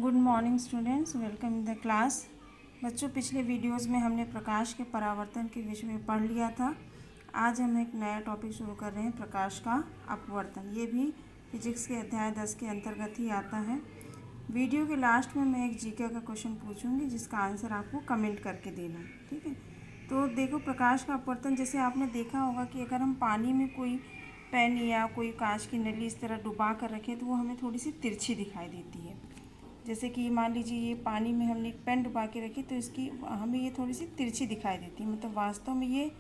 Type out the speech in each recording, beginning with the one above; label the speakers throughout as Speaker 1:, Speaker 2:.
Speaker 1: Good morning students, welcome in the class. बच्चों, पिछले videos में हमने प्रकाश के परावर्तन के विषय में पढ़ लिया था। आज हम एक नया टॉपिक शुरू कर रहे हैं, प्रकाश का अपवर्तन। ये भी फिजिक्स के अध्याय 10 के अंतर्गत ही आता है। वीडियो के लास्ट में मैं एक जीके का क्वेश्चन पूछूंगी, जिसका आंसर आपको कमेंट करके देना है, ठीक है। तो देखो, प्रकाश का अपवर्तन, जैसे आपने देखा होगा कि अगर हम पानी में कोई पेन या कोई कांच की नली इस तरह डुबा कर रखें तो वो हमें थोड़ी सी तिरछी दिखाई देती है। जैसे कि मान लीजिए ये पानी में हमने एक पेन डुबा के रखी, तो इसकी हमें ये थोड़ी सी तिरछी दिखाई देती है। मतलब वास्तव में ये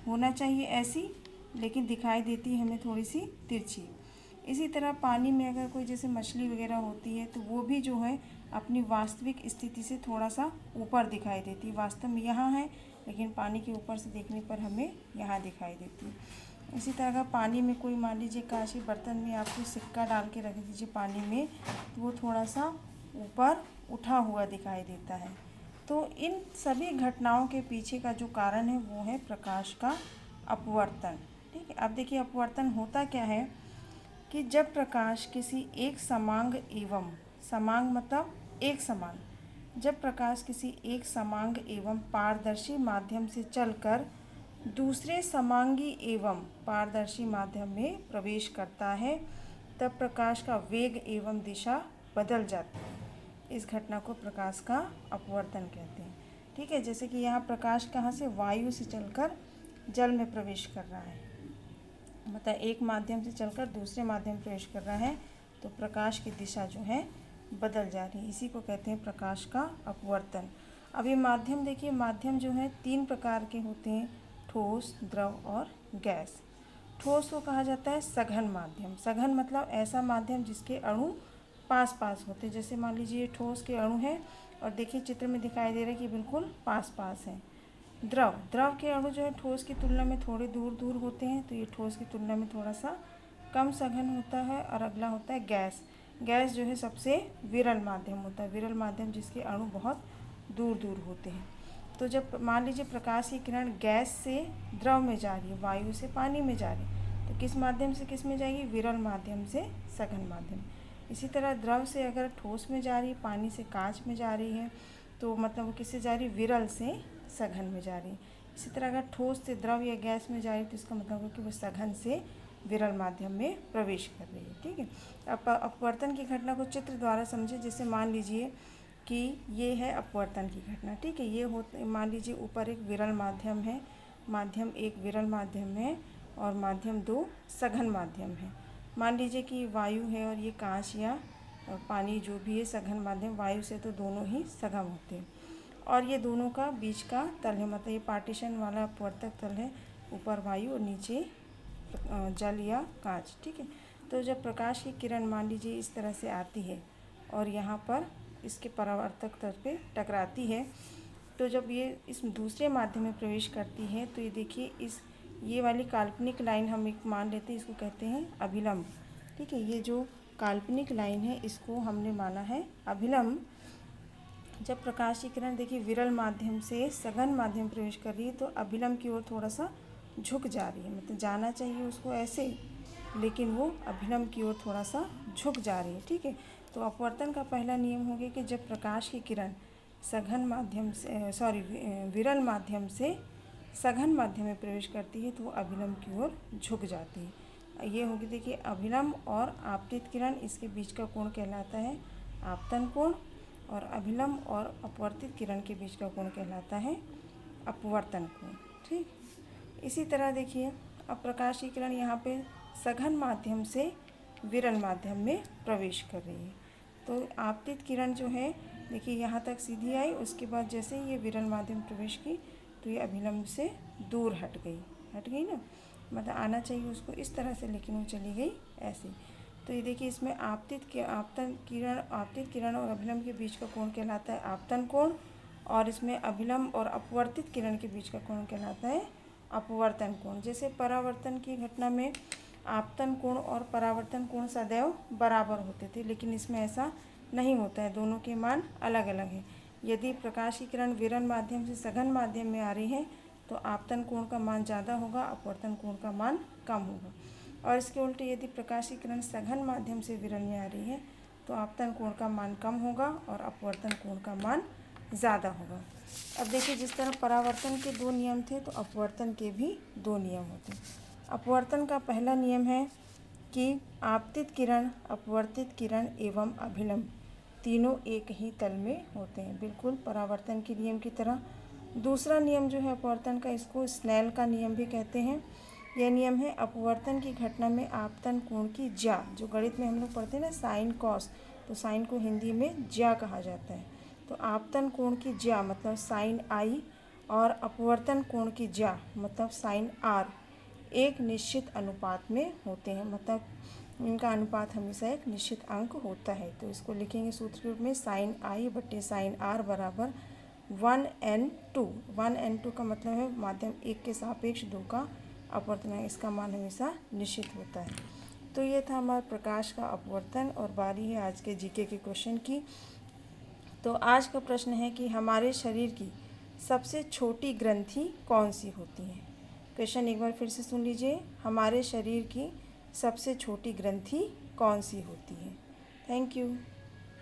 Speaker 1: होना चाहिए ऐसी, लेकिन दिखाई देती है हमें थोड़ी सी तिरछी। इसी तरह पानी में अगर कोई जैसे मछली वगैरह होती है, तो वो भी जो है अपनी वास्तविक स्थिति से थोड़ा सा ऊपर दिखाई देती है। वास्तव में यहाँ है, लेकिन पानी के ऊपर से देखने पर हमें यहाँ दिखाई देती है। इसी तरह अगर पानी में कोई, मान लीजिए कांच के बर्तन में आपको सिक्का डाल के रख दीजिए पानी में, तो वो थोड़ा सा ऊपर उठा हुआ दिखाई देता है। तो इन सभी घटनाओं के पीछे का जो कारण है वो है प्रकाश का अपवर्तन, ठीक है। अब देखिए, अपवर्तन होता क्या है कि जब प्रकाश किसी एक समांग एवं, समांग मतलब एक समान, जब प्रकाश किसी एक समांग एवं पारदर्शी माध्यम से चलकर दूसरे समांगी एवं पारदर्शी माध्यम में प्रवेश करता है, तब प्रकाश का वेग एवं दिशा बदल जाती है। इस घटना को प्रकाश का अपवर्तन कहते हैं, ठीक है। जैसे कि यहाँ प्रकाश कहाँ से, वायु से चलकर जल में प्रवेश कर रहा है, मतलब एक माध्यम से चलकर दूसरे माध्यम में प्रवेश कर रहा है, तो प्रकाश की दिशा जो है बदल जा रही है। इसी को कहते हैं प्रकाश का अपवर्तन। अब ये माध्यम देखिए, माध्यम जो है 3 प्रकार के होते हैं, ठोस, द्रव और गैस। ठोस को कहा जाता है सघन माध्यम। सघन मतलब ऐसा माध्यम जिसके अणु पास पास होते हैं। जैसे मान लीजिए ठोस के अणु हैं और देखिए चित्र में दिखाई दे रहा है कि बिल्कुल पास पास हैं। द्रव, द्रव के अणु जो है ठोस की तुलना में थोड़े दूर दूर होते हैं, तो ये ठोस की तुलना में थोड़ा सा कम सघन होता है। और अगला होता है गैस। गैस जो है सबसे विरल माध्यम होता है। विरल माध्यम जिसके अणु बहुत दूर दूर होते हैं। तो जब मान लीजिए प्रकाश की किरण गैस से द्रव में जा रही है, वायु से पानी में जा रही है, तो किस माध्यम से किस में जाएगी, विरल माध्यम से सघन माध्यम। इसी तरह द्रव से अगर ठोस में जा रही है, पानी से कांच में जा रही है, तो मतलब वो किससे जा रही है, विरल से सघन में जा रही है। इसी तरह अगर ठोस से द्रव या गैस में जा रही है, तो इसका मतलब है कि वो सघन से विरल माध्यम में प्रवेश कर रही है, ठीक है। अब अपवर्तन की घटना को चित्र द्वारा समझे। जैसे मान लीजिए कि ये है अपवर्तन की घटना, ठीक है। ये होते, मान लीजिए ऊपर एक विरल माध्यम है, माध्यम 1 विरल माध्यम है और माध्यम 2 सघन माध्यम है। मान लीजिए कि वायु है और ये कांच या पानी जो भी है सघन माध्यम। वायु से तो दोनों ही सघन होते हैं, और ये दोनों का बीच का तल है, मतलब ये पार्टीशन वाला अपवर्तक तल है। ऊपर वायु और नीचे जल या कांच, ठीक है। तो जब प्रकाश की किरण मान लीजिए इस तरह से आती है और यहाँ पर इसके परावर्तक तल पे टकराती है, तो जब ये इस दूसरे माध्यम में प्रवेश करती है, तो ये देखिए, ये वाली काल्पनिक लाइन हम एक मान लेते हैं, इसको कहते हैं अभिलंब, ठीक है। ये जो काल्पनिक लाइन है इसको हमने माना है अभिलंब। जब प्रकाश की किरण देखिए विरल माध्यम से सघन माध्यम प्रवेश कर रही है, तो अभिलंब की ओर थोड़ा सा झुक जा रही है। मतलब जाना चाहिए उसको ऐसे, लेकिन वो अभिलंब की ओर थोड़ा सा झुक जा रही है, ठीक है। तो अपवर्तन का पहला नियम हो गया कि जब प्रकाश की किरण सघन माध्यम से विरल माध्यम से सघन माध्यम में प्रवेश करती है, तो वो अभिलंब की ओर झुक जाती है। ये होगी देखिए अभिलंब और आपतित किरण, इसके बीच का कोण कहलाता है आपतन कोण, और अभिलंब और अपवर्तित किरण के बीच का कोण कहलाता है अपवर्तन कोण, ठीक। इसी तरह देखिए, अब प्रकाश की किरण यहाँ पे सघन माध्यम से विरल माध्यम में प्रवेश कर रही है। तो आपतित किरण जो है देखिए यहाँ तक सीधी आई, उसके बाद जैसे ये विरल माध्यम प्रवेश की, तो ये अभिलंब से दूर हट गई ना। मतलब आना चाहिए उसको इस तरह से, लेकिन वो चली गई ऐसे। तो ये देखिए, इसमें आपतित किरण और अभिलंब के बीच का कोण कहलाता है आपतन कोण, और इसमें अभिलंब और अपवर्तित किरण के बीच का कोण कहलाता है अपवर्तन कोण। जैसे परावर्तन की घटना में आपतन कोण और परावर्तन कोण सदैव बराबर होते थे, लेकिन इसमें ऐसा नहीं होता है, दोनों के मान अलग अलग हैं। यदि प्रकाश की किरण विरल माध्यम से सघन माध्यम में आ रही है, तो आपतन कोण का मान ज़्यादा होगा, अपवर्तन कोण का मान कम होगा। और इसके उल्टे यदि प्रकाश की किरण सघन माध्यम से विरल में आ रही है, तो आपतन कोण का मान कम होगा और अपवर्तन कोण का मान ज़्यादा होगा। अब देखिए, जिस तरह परावर्तन के 2 नियम थे तो अपवर्तन के भी 2 नियम होते हैं। अपवर्तन का पहला नियम है कि आपतित किरण, अपवर्तित किरण एवं अभिलंब तीनों एक ही तल में होते हैं, बिल्कुल परावर्तन के नियम की तरह। दूसरा नियम जो है अपवर्तन का, इसको स्नेल का नियम भी कहते हैं। यह नियम है अपवर्तन की घटना में आपतन कोण की ज्या, जो गणित में हम लोग पढ़ते हैं ना साइन कॉस, तो साइन को हिंदी में ज्या कहा जाता है। तो आपतन कोण की ज्या मतलब साइन आई और अपवर्तन कोण की ज्या मतलब साइन आर एक निश्चित अनुपात में होते हैं, मतलब इनका अनुपात हमेशा एक निश्चित अंक होता है। तो इसको लिखेंगे सूत्र के रूप में साइन आई बटे साइन आर बराबर 1n2। 1n2 का मतलब है माध्यम 1 के सापेक्ष 2 का अपवर्तन है, इसका मान हमेशा निश्चित होता है। तो ये था हमारा प्रकाश का अपवर्तन और बारी है आज के जीके के क्वेश्चन की। तो आज का प्रश्न है कि हमारे शरीर की सबसे छोटी ग्रंथि कौन सी होती है। क्वेश्चन एक बार फिर से सुन लीजिए, हमारे शरीर की सबसे छोटी ग्रंथि कौन सी होती है। Thank you.